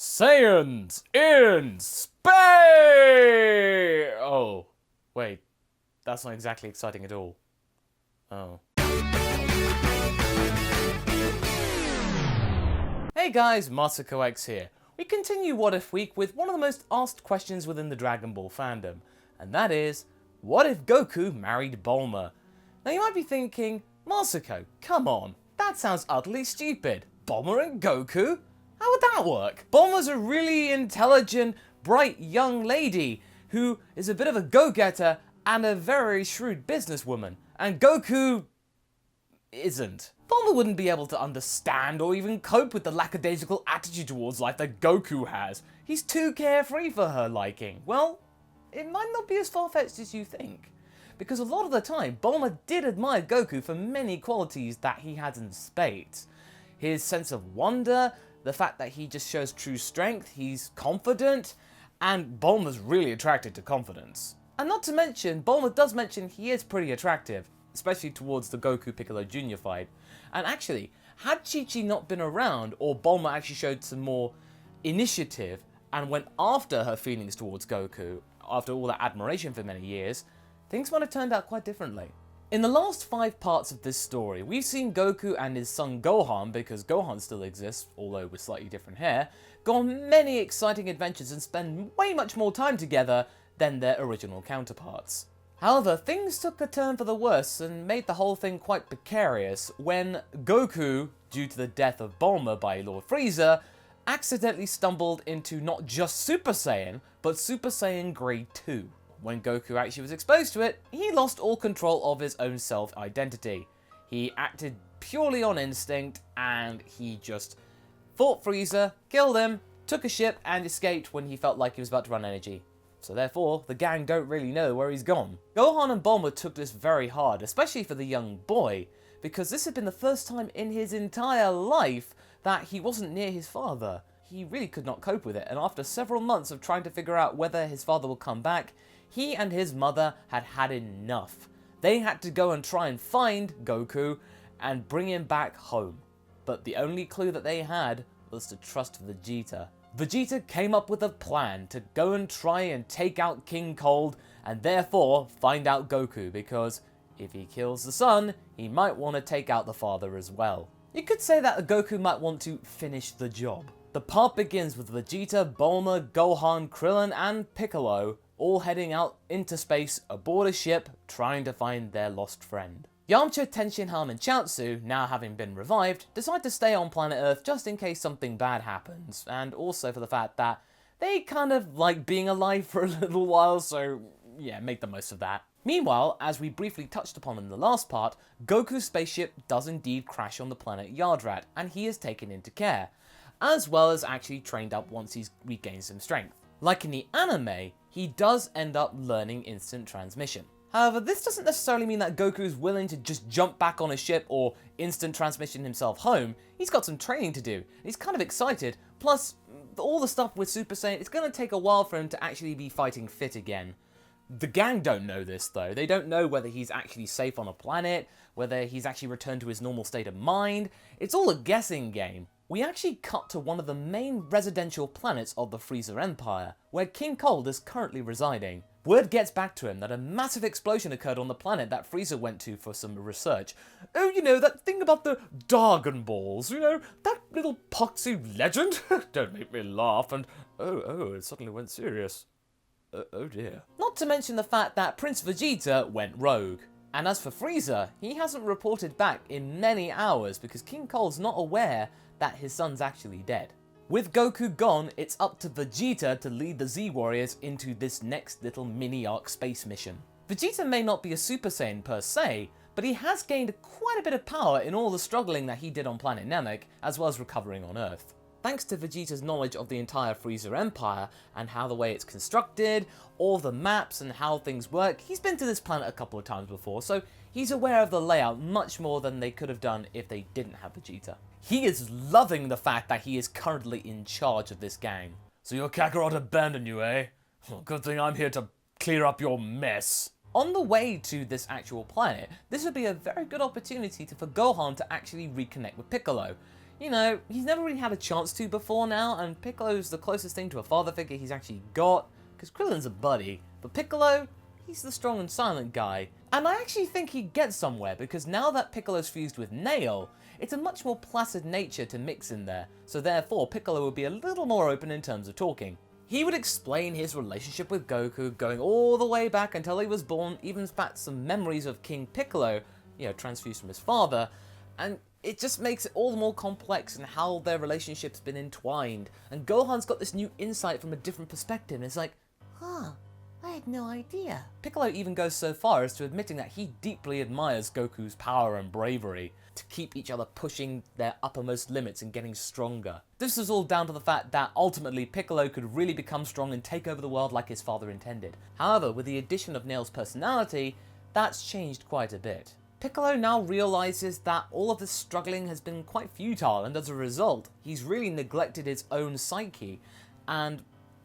Saiyans in space! Oh, wait, that's not exactly exciting at all. Oh. Hey guys, MasakoX here. We continue What If Week with one of the most asked questions within the Dragon Ball fandom, and that is, what if Goku married Bulma? Now you might be thinking, Masako, come on, that sounds utterly stupid. Bulma and Goku? How would that work? Bulma's a really intelligent, bright young lady who is a bit of a go-getter and a very shrewd businesswoman, and Goku isn't. Bulma wouldn't be able to understand or even cope with the lackadaisical attitude towards life that Goku has. He's too carefree for her liking. Well, it might not be as far-fetched as you think. Because a lot of the time, Bulma did admire Goku for many qualities that he had in spades. His sense of wonder, the fact that he just shows true strength, he's confident, and Bulma's really attracted to confidence. And not to mention, Bulma does mention he is pretty attractive, especially towards the Goku Piccolo Jr. fight. And actually, had Chi-Chi not been around, or Bulma actually showed some more initiative and went after her feelings towards Goku, after all that admiration for many years, things might have turned out quite differently. In the last 5 parts of this story, we've seen Goku and his son Gohan, because Gohan still exists, although with slightly different hair, go on many exciting adventures and spend way much more time together than their original counterparts. However, things took a turn for the worse and made the whole thing quite precarious when Goku, due to the death of Bulma by Lord Frieza, accidentally stumbled into not just Super Saiyan, but Super Saiyan Grade 2. When Goku actually was exposed to it, he lost all control of his own self-identity. He acted purely on instinct, and he just fought Frieza, killed him, took a ship, and escaped when he felt like he was about to run energy. So therefore, the gang don't really know where he's gone. Gohan and Bulma took this very hard, especially for the young boy, because this had been the first time in his entire life that he wasn't near his father. He really could not cope with it, and after several months of trying to figure out whether his father would come back, he and his mother had had enough. They had to go and try and find Goku and bring him back home. But the only clue that they had was to trust Vegeta. Vegeta came up with a plan to go and try and take out King Cold and therefore find out Goku, because if he kills the son, he might want to take out the father as well. You could say that Goku might want to finish the job. The part begins with Vegeta, Bulma, Gohan, Krillin and Piccolo all heading out into space aboard a ship trying to find their lost friend. Yamcha, Tenshinhan and Chaozu, now having been revived, decide to stay on planet Earth just in case something bad happens, and also for the fact that they kind of like being alive for a little while, so yeah, make the most of that. Meanwhile, as we briefly touched upon in the last part, Goku's spaceship does indeed crash on the planet Yardrat, and he is taken into care, as well as actually trained up once he's regained some strength. Like in the anime, he does end up learning instant transmission. However, this doesn't necessarily mean that Goku is willing to just jump back on a ship or instant transmission himself home. He's got some training to do, and he's kind of excited. Plus, all the stuff with Super Saiyan, it's going to take a while for him to actually be fighting fit again. The gang don't know this though. They don't know whether he's actually safe on a planet, whether he's actually returned to his normal state of mind. It's all a guessing game. We actually cut to one of the main residential planets of the Frieza Empire, where King Cold is currently residing. Word gets back to him that a massive explosion occurred on the planet that Frieza went to for some research. Oh, you know, that thing about the Dragon Balls, you know, that little poxy legend? Don't make me laugh, and oh, it suddenly went serious. Oh dear. Not to mention the fact that Prince Vegeta went rogue. And as for Frieza, he hasn't reported back in many hours because King Cold's not aware that his son's actually dead. With Goku gone, it's up to Vegeta to lead the Z-Warriors into this next little mini-arc space mission. Vegeta may not be a Super Saiyan per se, but he has gained quite a bit of power in all the struggling that he did on planet Namek, as well as recovering on Earth. Thanks to Vegeta's knowledge of the entire Frieza Empire and how the way it's constructed, all the maps and how things work, he's been to this planet a couple of times before, so he's aware of the layout much more than they could have done if they didn't have Vegeta. He is loving the fact that he is currently in charge of this gang. So your Kakarot abandoned you, eh? Well, good thing I'm here to clear up your mess. On the way to this actual planet, this would be a very good opportunity for Gohan to actually reconnect with Piccolo. You know, he's never really had a chance to before now, and Piccolo's the closest thing to a father figure he's actually got, because Krillin's a buddy, but Piccolo, he's the strong and silent guy. And I actually think he'd get somewhere, because now that Piccolo's fused with Nail, it's a much more placid nature to mix in there, so therefore Piccolo would be a little more open in terms of talking. He would explain his relationship with Goku, going all the way back until he was born, even spat some memories of King Piccolo, you know, transfused from his father, and it just makes it all the more complex in how their relationship's been entwined. And Gohan's got this new insight from a different perspective, and it's like, huh, I had no idea. Piccolo even goes so far as to admitting that he deeply admires Goku's power and bravery to keep each other pushing their uppermost limits and getting stronger. This is all down to the fact that ultimately Piccolo could really become strong and take over the world like his father intended. However, with the addition of Nail's personality, that's changed quite a bit. Piccolo now realizes that all of this struggling has been quite futile, and as a result, he's really neglected his own psyche and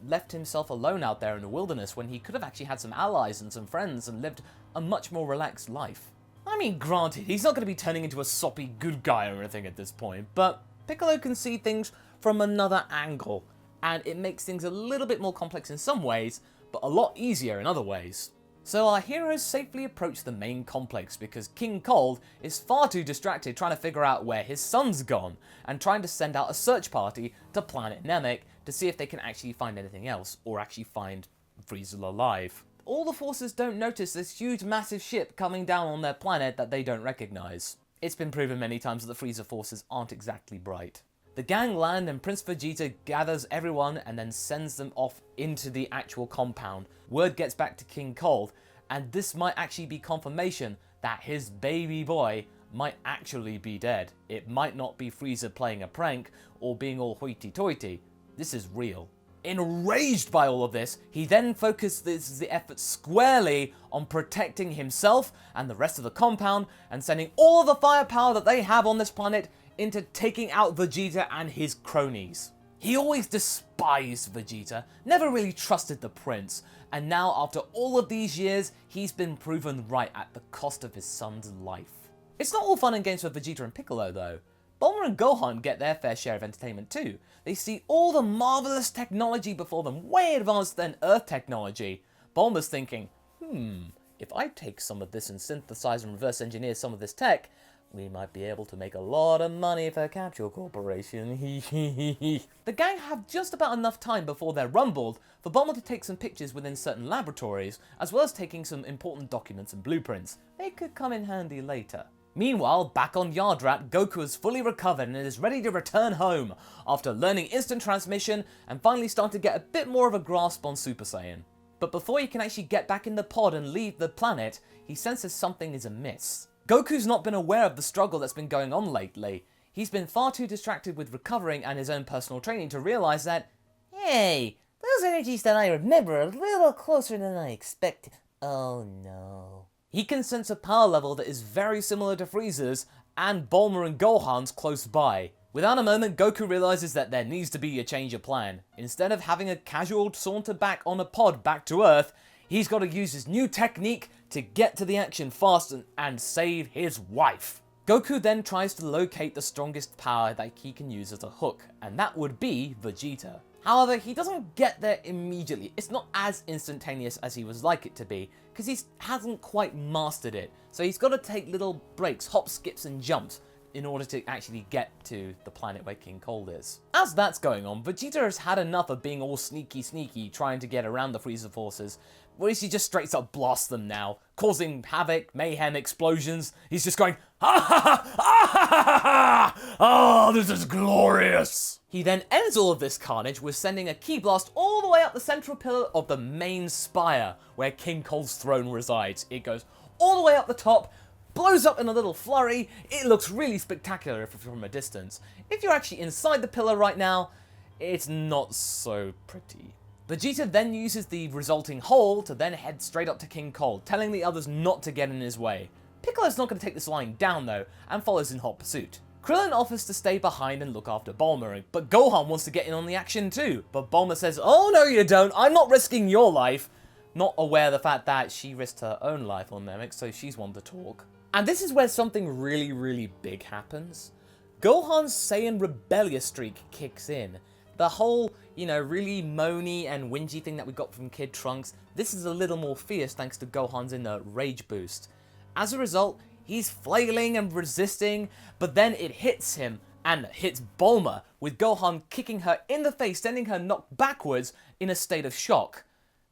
left himself alone out there in the wilderness when he could have actually had some allies and some friends and lived a much more relaxed life. I mean, granted, he's not going to be turning into a soppy good guy or anything at this point, but Piccolo can see things from another angle, and it makes things a little bit more complex in some ways, but a lot easier in other ways. So our heroes safely approach the main complex because King Cold is far too distracted trying to figure out where his son's gone, and trying to send out a search party to Planet Namek to see if they can actually find anything else, or actually find Frieza alive. All the forces don't notice this huge massive ship coming down on their planet that they don't recognize. It's been proven many times that the Frieza forces aren't exactly bright. The gang land and Prince Vegeta gathers everyone and then sends them off into the actual compound. Word gets back to King Cold, and this might actually be confirmation that his baby boy might actually be dead. It might not be Frieza playing a prank or being all hoity-toity. This is real. Enraged by all of this, he then focuses the effort squarely on protecting himself and the rest of the compound and sending all of the firepower that they have on this planet into taking out Vegeta and his cronies. He always despised Vegeta, never really trusted the prince, and now after all of these years, he's been proven right at the cost of his son's life. It's not all fun and games for Vegeta and Piccolo though. Bulma and Gohan get their fair share of entertainment too. They see all the marvelous technology before them, way advanced than Earth technology. Bulma's thinking, if I take some of this and synthesize and reverse engineer some of this tech, we might be able to make a lot of money for Capsule Corporation. The gang have just about enough time before they're rumbled for Bulma to take some pictures within certain laboratories, as well as taking some important documents and blueprints. They could come in handy later. Meanwhile, back on Yardrat, Goku is fully recovered and is ready to return home after learning instant transmission and finally starting to get a bit more of a grasp on Super Saiyan. But before he can actually get back in the pod and leave the planet, he senses something is amiss. Goku's not been aware of the struggle that's been going on lately. He's been far too distracted with recovering and his own personal training to realize that, hey, those energies that I remember are a little closer than I expected. Oh no. He can sense a power level that is very similar to Frieza's and Bulma and Gohan's close by. Without a moment, Goku realizes that there needs to be a change of plan. Instead of having a casual saunter back on a pod back to Earth, he's got to use his new technique to get to the action fast and save his wife. Goku then tries to locate the strongest power that he can use as a hook, and that would be Vegeta. However, he doesn't get there immediately. It's not as instantaneous as he would like it to be, because he hasn't quite mastered it. So he's got to take little breaks, hops, skips and jumps in order to actually get to the planet where King Cold is. As that's going on, Vegeta has had enough of being all sneaky trying to get around the Frieza forces, whereas he just straight up blasts them now, causing havoc, mayhem, explosions. He's just going, ha ha ha, ah ha ha ha, oh, this is glorious. He then ends all of this carnage with sending a ki blast all the way up the central pillar of the main spire, where King Cold's throne resides. It goes all the way up the top, blows up in a little flurry. It looks really spectacular from a distance. If you're actually inside the pillar right now, it's not so pretty. Vegeta then uses the resulting hole to then head straight up to King Cold, telling the others not to get in his way. Piccolo's not going to take this lying down though, and follows in hot pursuit. Krillin offers to stay behind and look after Bulma, but Gohan wants to get in on the action too. But Bulma says, oh no you don't, I'm not risking your life. Not aware of the fact that she risked her own life on Namek, so she's one to talk. And this is where something really big happens. Gohan's Saiyan rebellious streak kicks in. The whole, really moany and whingy thing that we got from Kid Trunks, this is a little more fierce thanks to Gohan's inner rage boost. As a result, he's flailing and resisting, but then it hits him and hits Bulma, with Gohan kicking her in the face, sending her knocked backwards in a state of shock,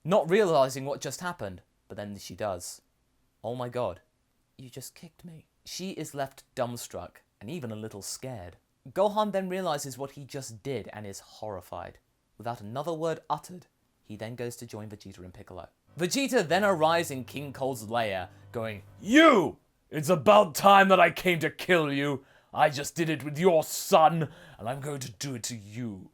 not realizing what just happened. But then she does. Oh my god, you just kicked me. She is left dumbstruck and even a little scared. Gohan then realizes what he just did and is horrified. Without another word uttered, he then goes to join Vegeta and Piccolo. Vegeta then arrives in King Cold's lair, going, "You! It's about time that I came to kill you. I just did it with your son, and I'm going to do it to you."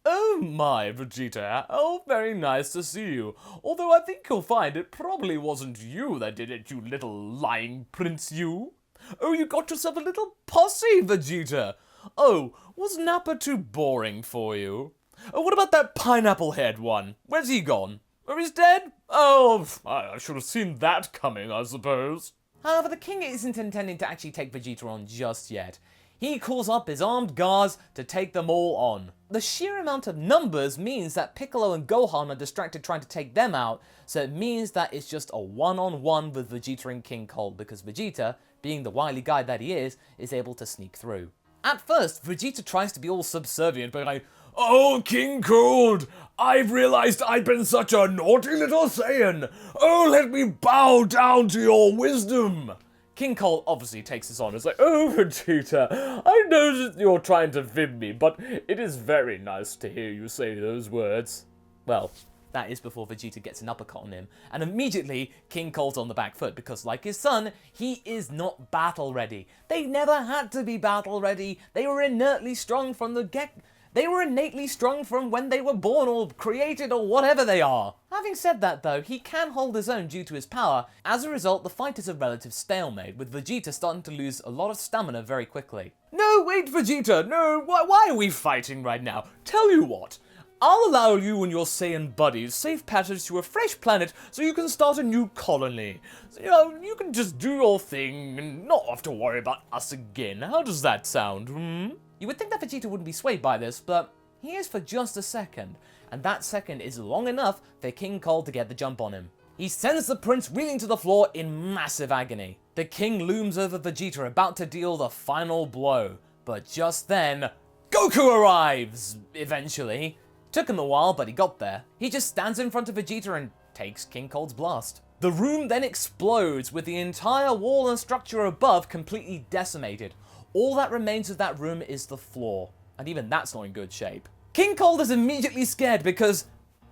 "Oh my, Vegeta, oh, very nice to see you. Although I think you'll find it probably wasn't you that did it, you little lying prince, you. Oh, you got yourself a little posse, Vegeta. Oh, was Nappa too boring for you? Oh, what about that pineapple-haired one? Where's he gone? Oh, he's dead? Oh, I should have seen that coming, I suppose." However, the king isn't intending to actually take Vegeta on just yet. He calls up his armed guards to take them all on. The sheer amount of numbers means that Piccolo and Gohan are distracted trying to take them out, so it means that it's just a one-on-one with Vegeta and King Cold, because Vegeta, being the wily guy that he is able to sneak through. At first, Vegeta tries to be all subservient, but like, "Oh, King Cold, I've realized I've been such a naughty little Saiyan. Oh, let me bow down to your wisdom." King Cold obviously takes this on. It's like, "Oh, Vegeta, I know that you're trying to fib me, but it is very nice to hear you say those words." Well, that is before Vegeta gets an uppercut on him, and immediately King Cold's on the back foot because, like his son, he is not battle ready. They never had to be battle ready. They were inertly strong from the get. They were innately strong from when they were born or created or whatever they are. Having said that though, he can hold his own due to his power. As a result, the fight is a relative stalemate, with Vegeta starting to lose a lot of stamina very quickly. "No, wait, Vegeta, no, why are we fighting right now? Tell you what, I'll allow you and your Saiyan buddies safe passage to a fresh planet so you can start a new colony. So, you can just do your thing and not have to worry about us again. How does that sound, You would think that Vegeta wouldn't be swayed by this, but he is for just a second, and that second is long enough for King Cold to get the jump on him. He sends the prince reeling to the floor in massive agony. The king looms over Vegeta, about to deal the final blow, but just then, Goku arrives, eventually. Took him a while, but he got there. He just stands in front of Vegeta and takes King Cold's blast. The room then explodes, with the entire wall and structure above completely decimated. All that remains of that room is the floor, and even that's not in good shape. King Cold is immediately scared because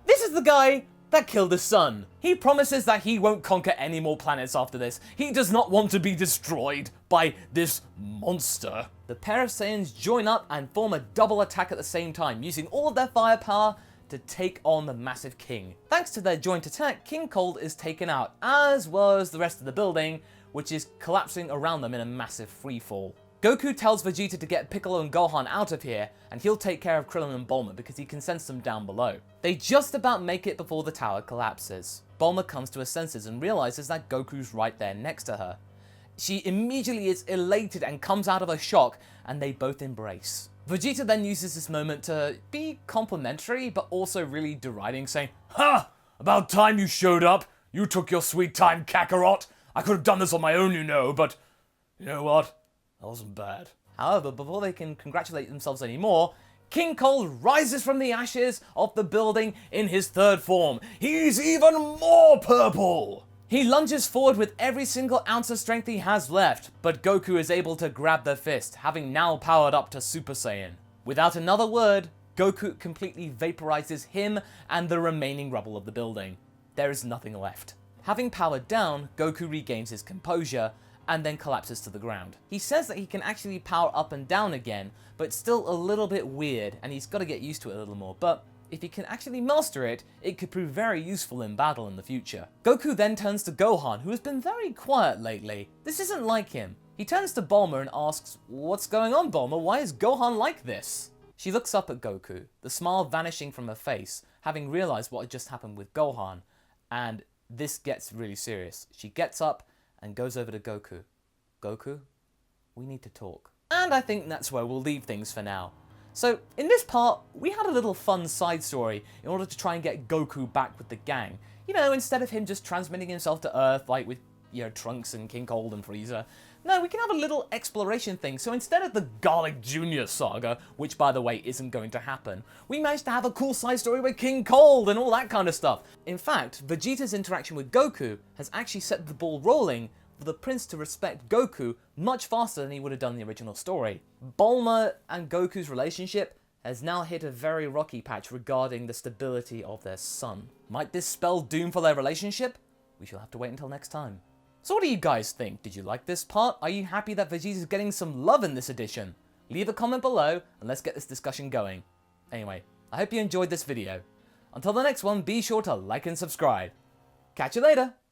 this is the guy that killed his son. He promises that he won't conquer any more planets after this. He does not want to be destroyed by this monster. The pair of Saiyans join up and form a double attack at the same time, using all of their firepower to take on the massive king. Thanks to their joint attack, King Cold is taken out, as was the rest of the building, which is collapsing around them in a massive freefall. Goku tells Vegeta to get Piccolo and Gohan out of here, and he'll take care of Krillin and Bulma because he can sense them down below. They just about make it before the tower collapses. Bulma comes to her senses and realizes that Goku's right there next to her. She immediately is elated and comes out of her shock, and they both embrace. Vegeta then uses this moment to be complimentary, but also really deriding, saying, "Ha! About time you showed up! You took your sweet time, Kakarot! I could have done this on my own, but you know what? That wasn't bad." However, before they can congratulate themselves anymore, King Cold rises from the ashes of the building in his third form. He's even more purple! He lunges forward with every single ounce of strength he has left, but Goku is able to grab the fist, having now powered up to Super Saiyan. Without another word, Goku completely vaporizes him and the remaining rubble of the building. There is nothing left. Having powered down, Goku regains his composure and then collapses to the ground. He says that he can actually power up and down again, but it's still a little bit weird and he's got to get used to it a little more, but if he can actually master it, it could prove very useful in battle in the future. Goku then turns to Gohan, who has been very quiet lately. This isn't like him. He turns to Bulma and asks, "What's going on, Bulma? Why is Gohan like this?" She looks up at Goku, the smile vanishing from her face, having realized what had just happened with Gohan, and this gets really serious. She gets up and goes over to Goku. "Goku, we need to talk." And I think that's where we'll leave things for now. So, in this part, we had a little fun side story in order to try and get Goku back with the gang. You know, instead of him just transmitting himself to Earth, like with, Trunks and King Cold and Frieza. No, we can have a little exploration thing. So instead of the Garlic Jr. saga, which by the way isn't going to happen, we managed to have a cool side story with King Cold and all that kind of stuff. In fact, Vegeta's interaction with Goku has actually set the ball rolling for the prince to respect Goku much faster than he would have done in the original story. Bulma and Goku's relationship has now hit a very rocky patch regarding the stability of their son. Might this spell doom for their relationship? We shall have to wait until next time. So what do you guys think? Did you like this part? Are you happy that Vegeta's getting some love in this edition? Leave a comment below and let's get this discussion going. Anyway, I hope you enjoyed this video. Until the next one, be sure to like and subscribe. Catch you later!